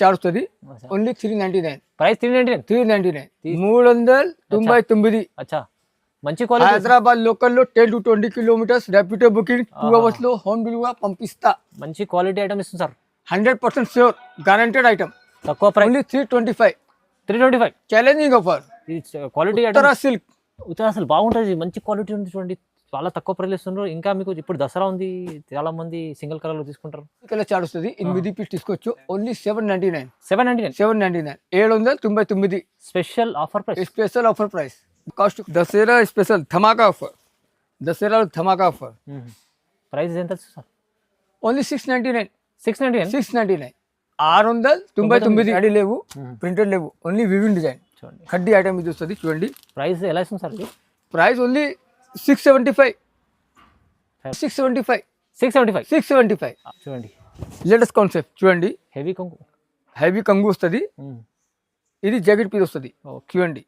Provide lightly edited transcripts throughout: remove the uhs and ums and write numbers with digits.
Charge వస్తుంది only 399 price 399 399 అచ్చా మంచి క్వాలిటీ హైదరాబాద్ లోకల్లో 10 to 20 kilometres Rapido booking 2 hours లో హోమ్ డెలివరీ పంపిస్తా. మంచి క్వాలిటీ ఐటమ్ ఇస్తుంది సార్. 100% sure guaranteed item. తక్కువ price only 325 challenging offer. Quality ఉత్తరా సిల్క్ అసలు బాగుంటుంది. మంచి క్వాలిటీ ఉంది చూడండి. చాలా తక్కువ ప్రైస్ ఇస్తున్నారు. ఇంకా మీకు ఇప్పుడు దసరా ఉంది, చాలా మంది సింగిల్ కలర్ లో తీసుకుంటారు. కలర్ చార్జ్ వస్తుంది 8 పీస్ తీసుకోవచ్చు. Only 799 799 799 special offer price. Special offer price. Cost Dussehra special ధమాకా ఆఫర్. దసరా ధమాకా ఆఫర్. ప్రైస్ ఎంత సార్? ఓన్లీ 699 699 699 అడి లేవు, ప్రింటెడ్ లేవు, ఓన్లీ వివింగ్ డిజైన్ చూడండి. కడ్డీ ఐటమ్ ఇది వస్తుంది చూడండి. ప్రైస్ ఎలా ఇస్తుంది సార్? ప్రైస్ ఓన్లీ 675 చూడండి. లేటెస్ట్ కాన్సెప్ట్ చూడండి. హెవీ కంగు వస్తుంది. ఇది జాకెట్ పీస్ వస్తుంది చూడండి.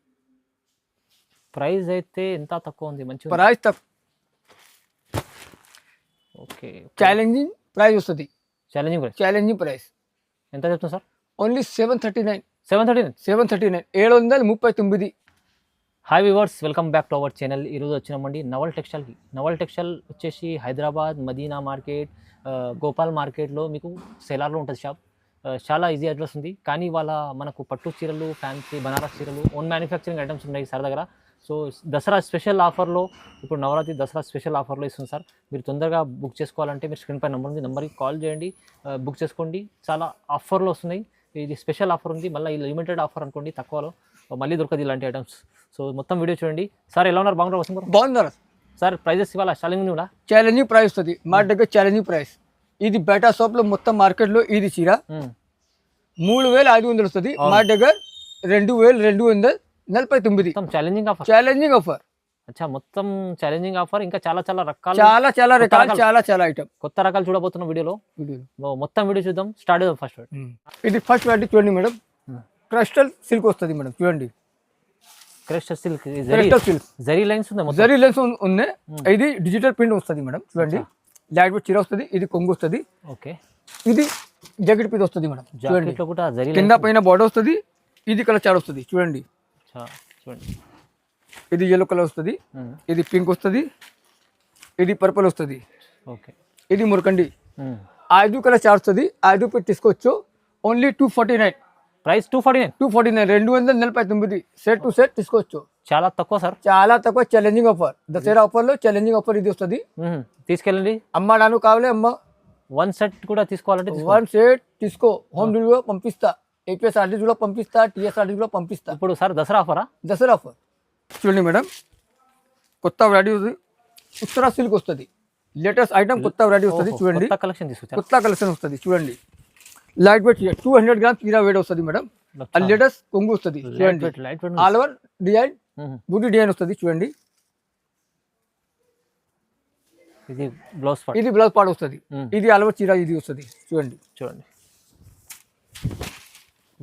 ప్రైస్ అయితే ఎంత తక్కువ ఉంది? మంచి ప్రైస్ తక్కువ. ఓకే ఛాలెంజింగ్ ప్రైస్ వస్తుంది. ఛాలెంజింగ్ ప్రైస్ ఎంత చెప్తున్నా sir? Only 739 739 hi viewers, welcome back to our channel. ఈరోజు వచ్చినామండి నవల్ టెక్స్టైల్కి. నవల్ టెక్స్టైల్ వచ్చేసి హైదరాబాద్ మదీనా మార్కెట్, గోపాల్ మార్కెట్లో మీకు సెలార్లో ఉంటుంది షాప్. చాలా ఈజీ అడ్రస్ ఉంది. కానీ వాళ్ళ మనకు పట్టు చీరలు, ఫ్యాన్సీ బనారస్ చీరలు, ఓన్ మ్యానుఫ్యాక్చరింగ్ ఐటమ్స్ ఉన్నాయి సార్ దగ్గర. సో దసరా స్పెషల్ ఆఫర్లో, ఇప్పుడు నవరాత్రి దసరా స్పెషల్ ఆఫర్లో ఇస్తుంది సార్. మీరు తొందరగా బుక్ చేసుకోవాలంటే మీరు స్క్రీన్ పై నెంబర్ ఉంది, నెంబర్కి కాల్ చేయండి, బుక్ చేసుకోండి. చాలా ఆఫర్లో వస్తున్నాయి. ఇది స్పెషల్ ఆఫర్ ఉంది, మళ్ళీ ఈ లిమిటెడ్ ఆఫర్ అనుకోండి, తక్కువలో మళ్ళీ దొరకదు ఇలాంటి ఐటమ్స్. సో మొత్తం వీడియో చూడండి. సార్ ఎలా ఉన్నారు? బాగున్నారు వస్తుంది? బాగున్నారు సార్. ప్రైజెస్ ఇవాళ ఛాలెంజింగ్ కూడా ఛాలెంజింగ్ ప్రైస్ వస్తుంది మా దగ్గర. ఛాలెంజింగ్ ప్రైస్ ఇది బయట షాప్లో మొత్తం మార్కెట్లో ఇది చీర 3500 వస్తుంది. మా దగ్గర 2249. Challenging offer. అచ్చా, మొత్తం ఛాలెంజింగ్ ఆఫర్. ఇంకా చాలా రకాలు, చాలా ఐటమ్, కొత్త రకాలు చూడబోతున్నాం వీడియోలో. మొత్తం వీడియో చూద్దాం. స్టార్ట్ చేద్దాం ఫస్ట్. ఇది ఫస్ట్ వెరైటీ చూడండి మేడం. క్రిస్టల్ సిల్క్ వస్తుంది మేడం చూడండి. క్రిస్టల్ సిల్క్, జరీ లైన్స్ ఉన్నాయి. ఇది డిజిటల్ ప్రింట్ వస్తుంది మేడం చూడండి. లైట్ వెయిట్ చీర వస్తుంది. ఇది కొంగు వస్తుంది. ఓకే. ఇది జాకెట్ పీస్ వస్తుంది మేడం చూడండి. కింద పైన బార్డర్ వస్తుంది. ఇది కలర్ చార్ట్ వస్తుంది చూడండి. ఇది yellow కలర్ వస్తుంది. ఇది పింక్ వస్తుంది. ఇది పర్పుల్ వస్తుంది. ఇది మురకండి. 5 కలర్ చార్ట్ వస్తుంది. 5 పెట్టి తీసుకోవచ్చు. Only 249. Price 249 set to set తీసుకోవచ్చు. చాలా తక్కువ సార్, చాలా తక్కువ. Challenging offer. దసరా ఆఫర్లో ఛాలెంజింగ్ ఆఫర్ ఇది వస్తుంది. తీసుకెళ్ళండి. అమ్మ నాను కావాలి అమ్మ. 1 సెట్ కూడా తీసుకోవాలంటే 1 సెట్ తీసుకో. హోమ్ డెలివరీ పంపిస్తా. ఏపీఎస్ఆర్టీసీ కూడా పంపిస్తా. టీఎస్ఆర్టీసీ కూడా పంపిస్తా. ఇప్పుడు సార్ దసరా ఆఫరా? దసరా ఆఫర్ చూడండి మేడం. కొత్త వెరైటీ ఉత్తరా సిల్క్ వస్తుంది. లేటెస్ట్ ఐటమ్ కొత్త వెరైటీ వస్తుంది చూడండి. కొత్త కలెక్షన్ వస్తుంది చూడండి. లైట్ వెయిట్ 200 గ్రామ్స్ చీర వెయిట్ వస్తుంది మేడం. లేటెస్ట్ కొంగు వస్తుంది చూడండి. ఆల్ ఓవర్ డిజైన్, బూటీ డిజైన్ వస్తుంది చూడండి. ఇది బ్లౌజ్ పార్ట్ వస్తుంది. ఇది ఆల్ ఓవర్ చీర ఇది వస్తుంది చూడండి.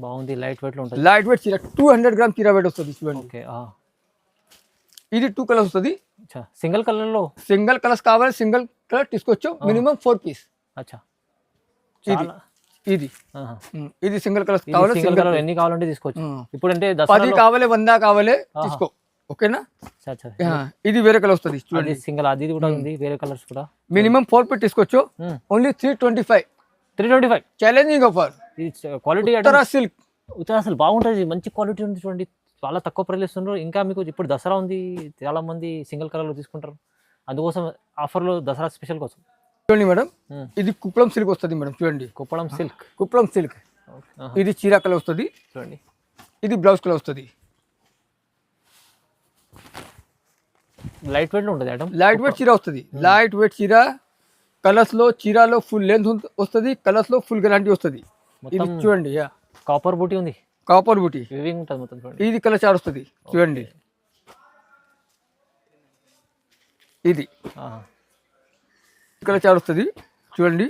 బాగుంది. లైట్ వెయిట్ లో ఉంటుంది. లైట్ వెయిట్ చీర 200 గ్రామ్స్ చీర వెయిట్ వస్తుంది చూడండి. ఇది 2 కలర్స్ వస్తుంది. సింగిల్ కలర్స్ కావాలి, సింగిల్ కలర్ తీసుకోవచ్చు. Minimum 4 piece. ఇది సింగిల్ కలర్స్ కావాలి. ఎన్ని కావాలంటే తీసుకోవచ్చు. ఇప్పుడు అంటే 10 కావాలి, 100 కావాలి తీసుకో. ఓకేనా? ఇది వేరే కలర్ వస్తుంది చూడండి. సింగిల్ అది కూడా ఉంది, వేరే కలర్స్ కూడా. మినిమం 4 పీస్ తీసుకోవచ్చు. Only 325 challenging offer. Quality silk అసలు బాగుంటుంది. మంచి క్వాలిటీ ఉంది చూడండి. చాలా తక్కువ ప్రైస్ ఇస్తున్నారు. ఇంకా మీకు ఇప్పుడు దసరా ఉంది, చాలా మంది సింగిల్ కలర్లో తీసుకుంటారు. అందుకోసం ఆఫర్లో దసరా స్పెషల్ కోసం చూడండి మేడం. ఇది కుప్పడం సిల్క్ వస్తుంది మేడం చూడండి. కుప్పడం సిల్క్. ఇది చీర కలర్ వస్తుంది చూడండి. ఇది బ్లౌజ్ కలర్ వస్తుంది. లైట్ వెయిట్ లో ఉంటుంది ఐటమ్. లైట్ వెయిట్ చీర వస్తుంది. లైట్ వెయిట్ చీర కలర్స్ లో, చీరలో ఫుల్ లెంత్ వస్తుంది. కలర్స్ లో ఫుల్ గ్యారంటీ వస్తుంది. ఇది చూడండి. కాపర్ బూటీ ఉంది. కాపర్ బూటీ ఉంటుంది మొత్తం చూడండి. ఇది కలర్ చార్ట్ వస్తుంది చూడండి. ఇది కలర్ చార్ట్ వస్తుంది చూడండి.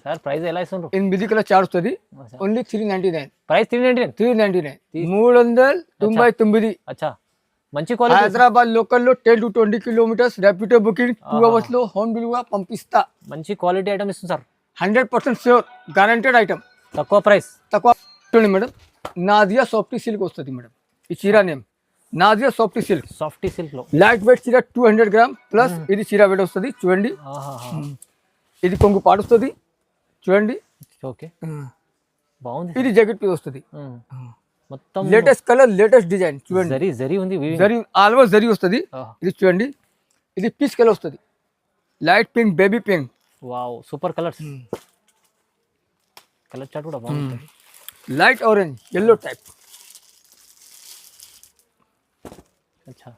సార్ ప్రైస్ ఎలా ఇస్తున్నారు? 8 కలర్ చార్ట్ వస్తుంది. ఓన్లీ 399. ప్రైస్ 399 399. అచ్చా, మంచి క్వాలిటీ. హైదరాబాద్ లోకల్లో 10 to 20 kilometres Rapido booking 2 hours లో హోమ్ డెలివరీ పంపిస్తా. మంచి క్వాలిటీ ఐటమ్ ఇస్తుంది సార్. 100% sure guaranteed item. తక్కువ ప్రైస్. తక్కువ. చూడండి మేడం, నాజియా సాఫ్టీ సిల్క్ వస్తుంది మేడం. ఈ చీర name Nazia softy silk. Softy silk లో లైట్ వెయిట్ చీర 200 గ్రామ్ ప్లస్ ఇది చీర వెయిట్ వస్తుంది చూడండి. ఇది కొంగు పాడుస్తుంది చూడండి. ఓకే, బాగుంది. ఇది జాకెట్ పీస్ వస్తుంది. మొత్తం లేటెస్ట్ కలర్ లేటెస్ట్ డిజైన్ చూడండి. జరీ జరీ ఉంది, జరీ ఆల్మోస్ట్ జరీ వస్తుంది. ఇది చూడండి, ఇది పీస్ కలర్ వస్తుంది. Light pink, baby pink. Wow, super colours. Colour chart కూడా బాగుంది. Light orange, yellow type. అచ్చా,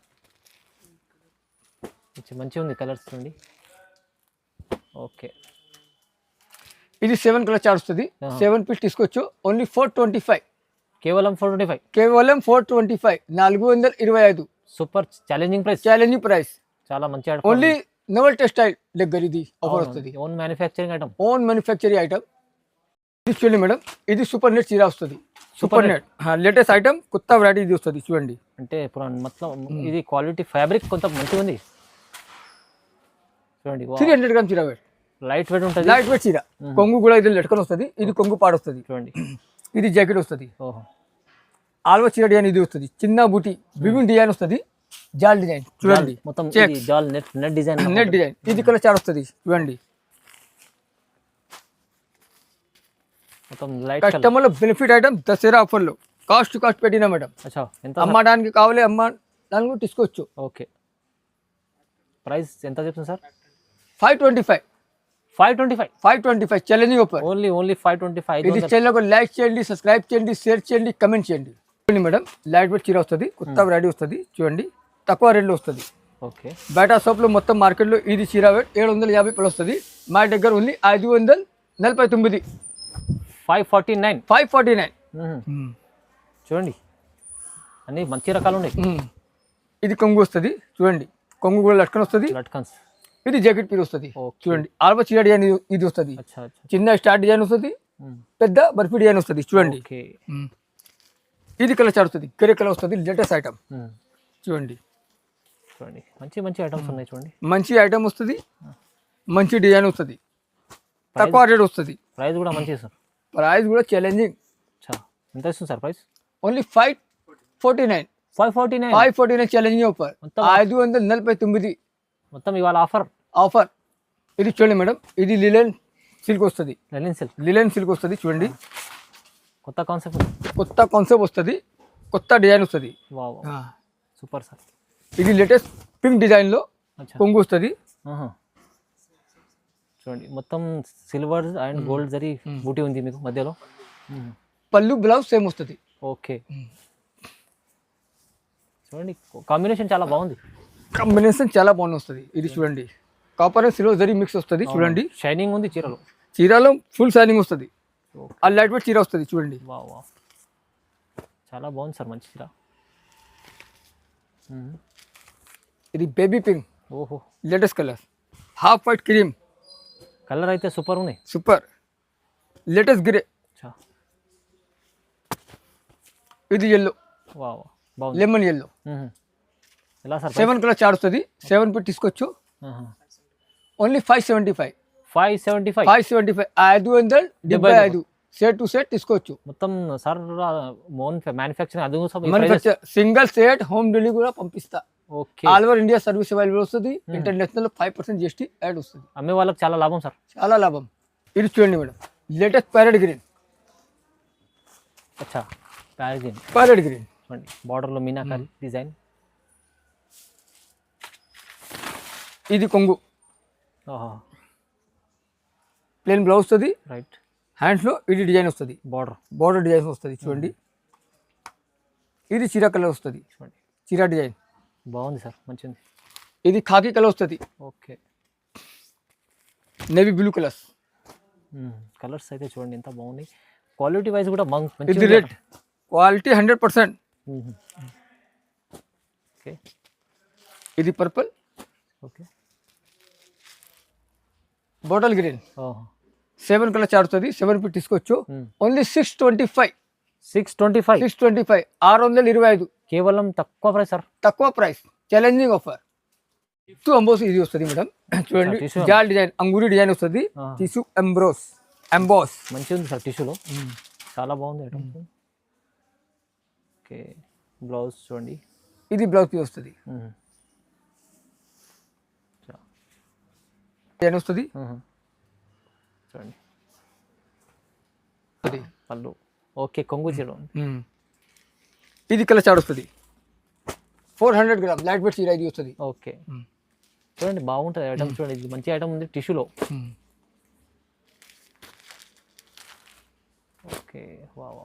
మంచిగా ఉంది కలర్స్ చూడండి. ఓకే, ఇది 7 కలర్ చార్ట్ వస్తుంది. 7 పీస్ తీసుకోవచ్చు. ఓన్లీ 425. కేవలం 425. కేవలం 425, 425. Super challenging price. Challenging price. చాలా మంచి ఐటమ్. ఓన్లీ నవల్ టెక్స్టైల్ దగ్గర ఇది ఆఫర్ వస్తుంది. Own manufacturing item. Own manufacturing item. ఇది చూడండి మేడం, ఇది సూపర్ నెట్ చీర వస్తుంది. సూపర్ నెట్ లేటెస్ట్ ఐటమ్, కొత్త వెరైటీ ఇది వస్తుంది చూడండి. అంటే మొత్తం ఇది క్వాలిటీ ఫ్యాబ్రిక్ కొంత మంచిగా ఉంది చూడండి. 300 గ్రామ్ చీర వెయిట్. లైట్ వెయిట్ ఉంటుంది. లైట్ వెయిట్ చీర. కొంగు కూడా ఇది లెట్కన్ వస్తుంది. ఇది కొంగు పాడు వస్తుంది చూడండి. ఇది జాకెట్ వస్తుంది. ఓహో, ఆల్వా చీర డిజైన్ ఇది వస్తుంది. చిన్న బూటీ వివింగ్ డిజైన్ వస్తుంది. జాల్ డిజైన్ చూడండి. మొత్తం జాల్ నెట్ డిజైన్. Net design. ఇది కలర్ చార్ట్ వస్తుంది చూడండి. మొత్తం లైట్ కస్టమర్ల బెనిఫిట్ ఐటమ్ దసరా ఆఫర్లో కాస్ట్ పెట్టినా మేడం. ఎంత అమ్మడానికి కావాలి, అమ్మడానికి తీసుకోవచ్చు. ఓకే, ప్రైస్ ఎంత చెప్తుంది సార్? 525. 525. 525 challenging offer. ఓన్లీ 525. ఇది ఛానల్ లైక్ చేయండి, సబ్స్క్రైబ్ చేయండి, షేర్ చేయండి, కమెంట్ చేయండి. చూడండి మేడం, లైట్ వెయిట్ చీర వస్తుంది. కొత్త వెరైటీ వస్తుంది చూడండి. తక్కువ రేట్లో వస్తుంది. ఓకే, బయట షాప్లో మొత్తం మార్కెట్లో ఇది చీర వెయిట్ 750 రూపాయలు వస్తుంది. మా దగ్గర ఓన్లీ 549. 549. 549. చూడండి, అన్ని మంచి రకాలు ఉన్నాయి. ఇది కొంగు వస్తుంది చూడండి. కొంగు కూడా లట్కన్ వస్తుంది. లట్కన్స్. ఇది జాకెట్ పీస్ వస్తుంది చూడండి. ఆల్బా చీర డిజైన్ ఇది వస్తుంది. చిన్న స్టార్ డిజైన్ వస్తుంది, పెద్ద బర్ఫీ డిజైన్ వస్తుంది చూడండి. ఇది కలర్ చార్ట్ వస్తుంది. గ్రే కలర్ వస్తుంది. లేటెస్ట్ ఐటమ్ చూడండి. చూడండి, మంచి మంచి ఐటమ్స్ ఉన్నాయి చూడండి. మంచి ఐటమ్ వస్తుంది, మంచి డిజైన్ వస్తుంది, తక్కువ రేట్ వస్తుంది. ప్రైస్ కూడా మంచి సార్. ప్రైస్ కూడా ఛాలెంజింగ్. ఎంత ఇస్తుంది sir price? Only 549. 549 challenging offer. 549. మొత్తం ఇవాళ ఆఫర్. ఇది చూడండి మేడం, ఇది లిలెన్ సిల్క్ వస్తుంది. లిలెన్ సిల్క్ వస్తుంది చూడండి. కొత్త కాన్సెప్ట్ వస్తుంది. కొత్త డిజైన్ వస్తుంది. Super sir. ఇది లేటెస్ట్ పింక్ డిజైన్ లో కొంగు వస్తుంది చూడండి. మొత్తం సిల్వర్ అండ్ గోల్డ్ జరీ బూటీ ఉంది మీకు మధ్యలో. పళ్ళు బ్లౌజ్ సేమ్ వస్తుంది. ఓకే, చూడండి కాంబినేషన్ చాలా బాగుంది. వస్తుంది. ఇది చూడండి, copper and silver zari mix వస్తుంది చూడండి. షైనింగ్ ఉంది చీరలో. చీరలో ఫుల్ షైనింగ్ వస్తుంది. ఆ లైట్ వెయిట్ చీర వస్తుంది చూడండి. చాలా బాగుంది సార్, మంచి చీర. ఇది బేబీ పింక్. ఓహో, latest colour. Half white cream colour అయితే సూపర్ ఉన్నాయి. Super latest grey. ఇది ఎల్లో. Lemon yellow. ఎలా సార్? 7 కలర్ చార్ట్ వస్తుంది. 7 పీస్ తీసుకోవచ్చు. ఓన్లీ 575. 575. సెట్ టు సెట్ తీసుకోవచ్చు. మొత్తం sir manufacturing single set home delivery కూడా పంపిస్తా. All over India service available వస్తుంది. ఇంటర్నేషనల్ 5% GST యాడ్ వస్తుంది. అమ్మే వాళ్ళకి చాలా లాభం సార్. చాలా లాభం. ఇది చూడండి madam, latest parrot green. Parrot green చూడండి. బార్డర్లో మీనాకారి డిజైన్. ఇది కొంగు. ప్లేన్ బ్లౌజ్ వస్తుంది. రైట్. హ్యాండ్స్ లో ఇది డిజైన్ వస్తుంది. బార్డర్ డిజైన్ వస్తుంది చూడండి. ఇది చీర కలర్ వస్తుంది చూడండి. చీర డిజైన్ బాగుంది సార్, మంచిది. ఇది ఖాకీ కలర్ వస్తుంది. Okay, navy blue colours. Colours అయితే చూడండి ఎంత బాగుంది. క్వాలిటీ వైజ్ కూడా ఇది రేట్ క్వాలిటీ 100%. ఓకే, ఇది purple. Okay, bottle green. 7 colour chart వస్తుంది. 7 పీస్ తీసుకోవచ్చు. ఓన్లీ 625. 625. కేవలం తక్కువ ప్రైస్ సార్. తక్కువ price, challenging offer. Tissue emboss ఇది వస్తుంది మేడం చూడండి. జాల్ డిజైన్, అంగూరి డిజైన్ వస్తుంది. టిష్యూ ఎంబ్రోస్. ఎంబాస్. మంచిగా ఉంది సార్ టిష్యూలో, చాలా బాగుంది ఐటమ్. ఓకే, బ్లౌజ్ చూడండి. ఇది బ్లౌజ్ పీస్ వస్తుంది, డిజైన్ వస్తుంది. చూడండి అది పళ్ళు. ఓకే, కొంగు చీర. ఇది కలర్ చార్ట్ వస్తుంది, 400 గ్రామ్ లైట్ వెయిట్ చీర ఇది వస్తుంది. ఓకే, చూడండి బాగుంటుంది ఐటమ్. చూడండి ఇది మంచి ఐటమ్ ఉంది టిష్యూలో. ఓకే, వావ్,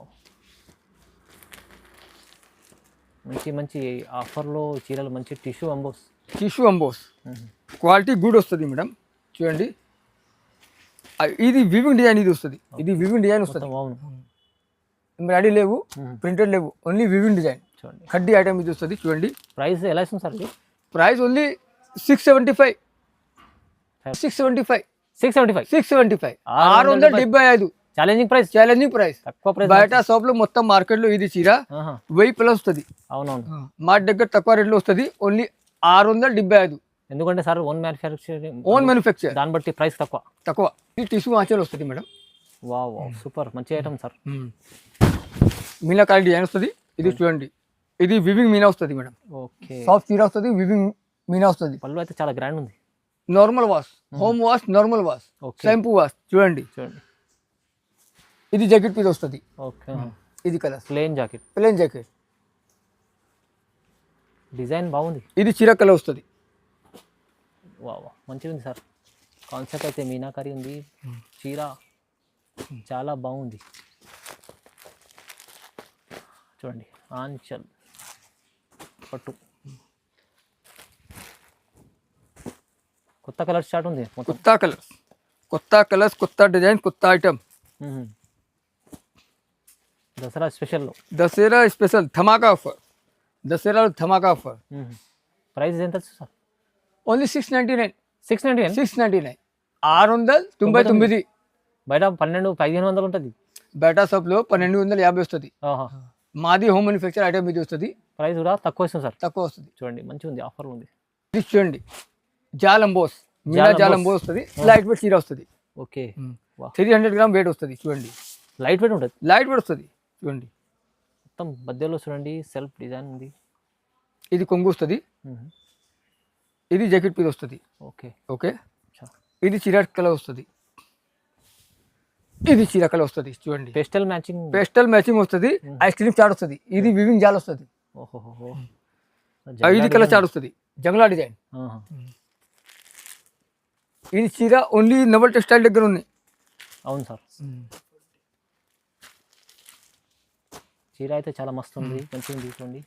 మంచి మంచి ఆఫర్లో చీరలు, మంచి tissue emboss. Tissue emboss quality good వస్తుంది మేడం. చూడండి ఇది వివింగ్ డిజైన్, ఇది వస్తుంది. ఇది వివింగ్ డిజైన్ వస్తుంది. అవును, ఎంబ్రాయిడరీ లేవు, ప్రింటెడ్ లేవు, ఓన్లీ వివింగ్ డిజైన్. చూడండి కడ్డీ ఐటమ్ ఇది వస్తుంది. చూడండి ప్రైస్ ఎలా ఇస్తుంది సార్ ఇది? Price only 675. 675. 675. 675. 675. Challenging price. Challenging price. తక్కువ ప్రైస్. బయట షాప్ లో మొత్తం మార్కెట్ లో ఇది చీర 1000+ వస్తుంది. అవునవును, మా దగ్గర తక్కువ రేట్లో వస్తుంది, ఓన్లీ 675. ఎందుకంటే sir own manufacturing, own manufacture, దాన్ని బట్టి ప్రైస్ తక్కువ. ఇది టిష్యూ ఆచలు వస్తుంది మేడం. వావ్, సూపర్, మంచి ఐటమ్ సార్. మీనాకారి డిజైన్ వస్తుంది. ఇది చూడండి, ఇది వివింగ్ మీనా వస్తుంది మేడం. ఓకే, సాఫ్ట్ చీర వస్తుంది, వివింగ్ మీనా వస్తుంది. పళ్ళు అయితే చాలా గ్రాండ్ ఉంది. Normal wash, home wash, normal wash, shampoo wash. చూడండి ఇది జాకెట్ పీస్ వస్తుంది. ఓకే, ఇది colour plain jacket. Plain jacket, design బాగుంది. ఇది చీర కలర్ వస్తుంది. వావ్, మంచిగా ఉంది సార్. కాన్సెప్ట్ అయితే మీనాకారి ఉంది, చీర చాలా బాగుంది. చూడండి ఆంచల్ పట్టు, కొత్త కలర్ స్టార్ట్ ఉంది. కొత్త కలర్స్, కొత్త డిజైన్, కొత్త ఐటమ్. దసరా స్పెషల్లో, దసరా స్పెషల్ ధమాకా ఆఫర్. దసరా ధమాకా ఆఫర్. ప్రైస్ ఎంత సార్? ఓన్లీ 699. 699. 699. 699. బయట 1200-1500 ఉంటుంది. బయట షాప్లో 1250 వస్తుంది. మాది హోమ్ మ్యానుఫ్యాక్చర్ ఐటమ్ ఇది వస్తుంది. ప్రైస్ కూడా తక్కువ వస్తుంది సార్. తక్కువ వస్తుంది. చూడండి మంచిగా ఉంది, ఆఫర్ ఉంది. ఇది చూడండి జాలంబోస్, మీనా జాలంబోస్ వస్తుంది. లైట్ వెయిట్ చీర వస్తుంది. ఓకే, 300 గ్రామ్ వెయిట్ వస్తుంది. చూడండి లైట్ వెయిట్ ఉంటుంది. లైట్ వెయిట్ వస్తుంది. చూడండి మొత్తం మధ్యలో చూడండి సెల్ఫ్ డిజైన్ ఉంది. ఇది కొంగు వస్తుంది. ఇది జాకెట్ పీస్ వస్తుంది. ఓకే ఓకే, ఇది చీర కలర్ వస్తుంది. ఇది చీర కలర్ వస్తుంది. చూడండి పేస్టల్ మ్యాచింగ్ వస్తుంది. ఐస్ క్రీమ్ చాట్ వస్తుంది. ఇది వివింగ్ జాల్ వస్తుంది. ఓహో, ఇది కలర్ చాట్ వస్తుంది. జంగ్లా డిజైన్. ఇది చీర ఓన్లీ నవల్ టెక్స్టైల్ దగ్గర ఉంది. అవును సార్, చీర అయితే చాలా మస్తు ఉంది, మంచిగా ఉంది. చూడండి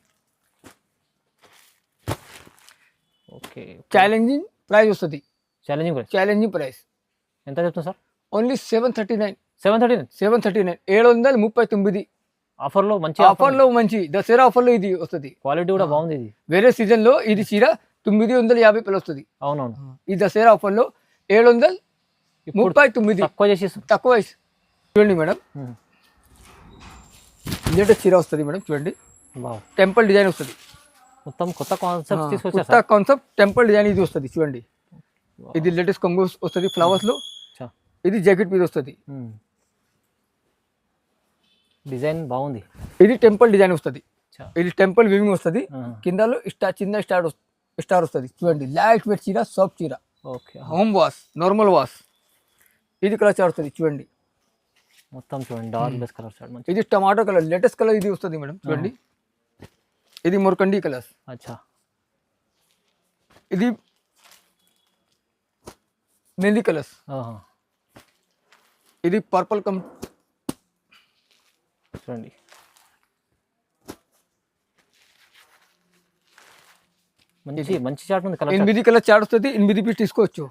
ఓకే, ఛాలెంజింగ్ ప్రైస్ వస్తుంది. ఛాలెంజింగ్ ప్రైస్ ఎంత చెప్తున్నా సార్? ఓన్లీ 739. 739. 739. ఆఫర్లో మంచి, ఆఫర్లో మంచి దసరా ఆఫర్లో ఇది వస్తుంది. క్వాలిటీ కూడా బాగుంది. ఇది వేరే సీజన్ లో ఇది చీర 950 వస్తుంది. అవునవును, ఈ దసరా ఆఫర్లో 739. తక్కువ చేసి తక్కువ. చూడండి మేడం, లేటెస్ట్ చీర వస్తుంది మేడం. చూడండి టెంపుల్ డిజైన్ వస్తుంది. మొత్తం కొత్త కాన్సెప్ట్ తీసుకొచ్చారు. కొత్త కాన్సెప్ట్ టెంపుల్ డిజైన్ ఇది వస్తుంది. చూడండి ఇది లేటెస్ట్ కొంగు వస్తుంది ఫ్లవర్స్ లో. ఇది జాకెట్ పీస్ వస్తుంది. డిజైన్ బాగుంది. ఇది టెంపుల్ డిజైన్ వస్తుంది. ఇది టెంపుల్ వివింగ్ వస్తుంది. కిందలో చిన్న స్టార్ వస్తుంది. చూడండి లైట్ వెయిట్ చీర, సాఫ్ట్ చీర. Okay, home wash, normal wash. ఇది కలర్ చార్ట్ వస్తుంది. చూడండి మొత్తం చూడండి డార్క్ బేస్ కలర్ చార్ట్. ఇది టమాటో కలర్, లేటెస్ట్ కలర్ ఇది వస్తుంది మేడం. చూడండి ఇది మొరకండి కలర్. అచ్చా, ఇది మెహందీ కలర్స్. ఇది పర్పుల్ చూడండి మంచి చార్ట్ ఉంది. 8 కలర్ చార్ట్ వస్తుంది. 8 పీస్ తీసుకోవచ్చు.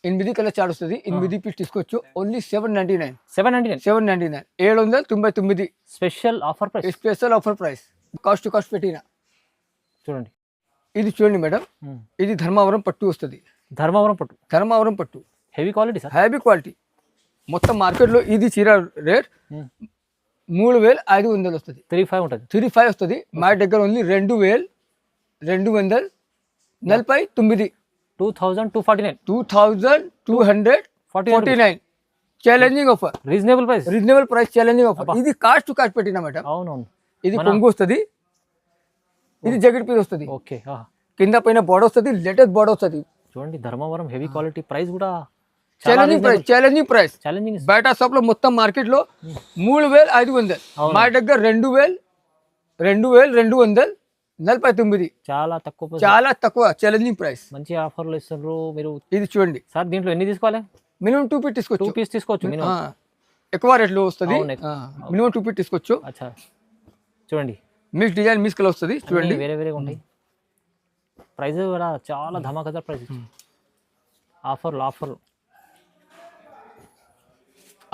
8 కలర్ చార్ట్ వస్తుంది. 8 పీస్ తీసుకోవచ్చు. Only 799. 799. Special offer price. Cost to cost పెట్టిన. చూడండి ఇది చూడండి మేడం, ఇది ధర్మవరం పట్టు వస్తుంది. ధర్మవరం పట్టు heavy quality sir. Heavy quality. మొత్తం మార్కెట్లో ఇది చీర రేట్ 3500 వస్తుంది. 35 ఉంటుంది. 35 వస్తుంది. మా దగ్గర only 2249. 2249. 2249. Challenging offer, reasonable price. Reasonable price, challenging offer. ఇది కాస్ట్ టు కాస్ట్ పెట్టినా మేడం. అవునవును. ఇది కొంగు వస్తుంది, ఇది జాకెట్ పీస్ వస్తుంది, ఓకే. కింద పైన బోర్డర్ వస్తుంది, లేటెస్ట్ బోర్డర్ వస్తుంది. చూడండి ధర్మవరం హెవీ క్వాలిటీ, ప్రైస్ కూడా challenging price, challenging price. Challenging. బయట షాప్ లో మొత్తం మార్కెట్ లో 3500, మా దగ్గర 2249. చాలా తక్కువ, చాలా తక్కువ ఛాలెంజింగ్ ప్రైస్. మంచి ఆఫర్లు ఇస్తున్నారు మీరు. ఇది చూడండి సార్, దీంట్లో ఎన్ని తీసుకోవాలి? మినిమం 2 పీస్ తీసుకోవచ్చు. 2 పీస్ తీసుకోవచ్చు మినిమం. ఎక్కువ రేట్లో వస్తుంది, మినిమం 2 పీస్ తీసుకోవచ్చు. అచ్చా, చూడండి మిక్స్ డిజైన్, మిక్స్ కలర్ వస్తుంది. చూడండి వేరే వేరేగా ఉంటాయి. ప్రైస్ కూడా చాలా ధమాకా ప్రైస్. ఆఫర్లు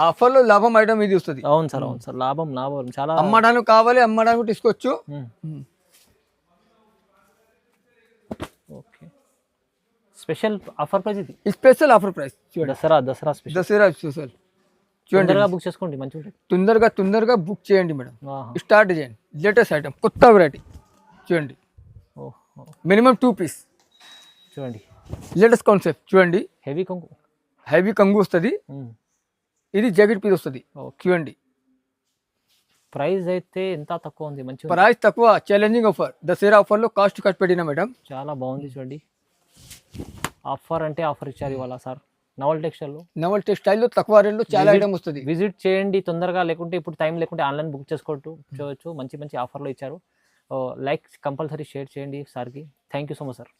ఆఫర్లో లాభం ఐటమ్ ఇది వస్తుంది. అవును సార్, అవును సార్, లాభం చాలా. అమ్మడానికి కావాలి, అమ్మడానికి తీసుకోవచ్చు. ఓకే, స్పెషల్ ఆఫర్ ప్రైస్ ఇది. Special offer price. Dasara special. Dasara special. చూడండి, తొందరగా బుక్ చేసుకోండి, మంచిగా ఉంటుంది. తొందరగా బుక్ చేయండి madam. Star design, latest item, కొత్త వెరైటీ. చూడండి, మినిమం 2 పీస్. చూడండి, లేటెస్ట్ కాన్సెప్ట్. చూడండి, హెవీ కంగు వస్తుంది, ఇది జాకెట్ పీస్ వస్తుంది. చూడండి, ప్రైస్ అయితే ఎంత తక్కువ ఉంది, మంచి ప్రైస్ తక్కువ, ఛాలెంజింగ్ ఆఫర్. దసరా ఆఫర్ లో కాస్ట్ కట్ పెట్టినా మేడం. చాలా బాగుంది. చూడండి, ఆఫర్ అంటే ఆఫర్ ఇచ్చారు ఇవాళ సార్ నవల్ టెక్స్టైల్లో. నవల్ టెక్స్టైల్లో తక్కువ రేట్లో చాలా ఐటమ్ వస్తుంది. విజిట్ చేయండి తొందరగా, లేకుంటే ఇప్పుడు టైం లేకుంటే ఆన్లైన్ బుక్ చేసుకోవచ్చు. మంచి మంచి ఆఫర్లో ఇచ్చారు. లైక్ కంపల్సరీ షేర్ చేయండి సార్కి. Thank you so much sir.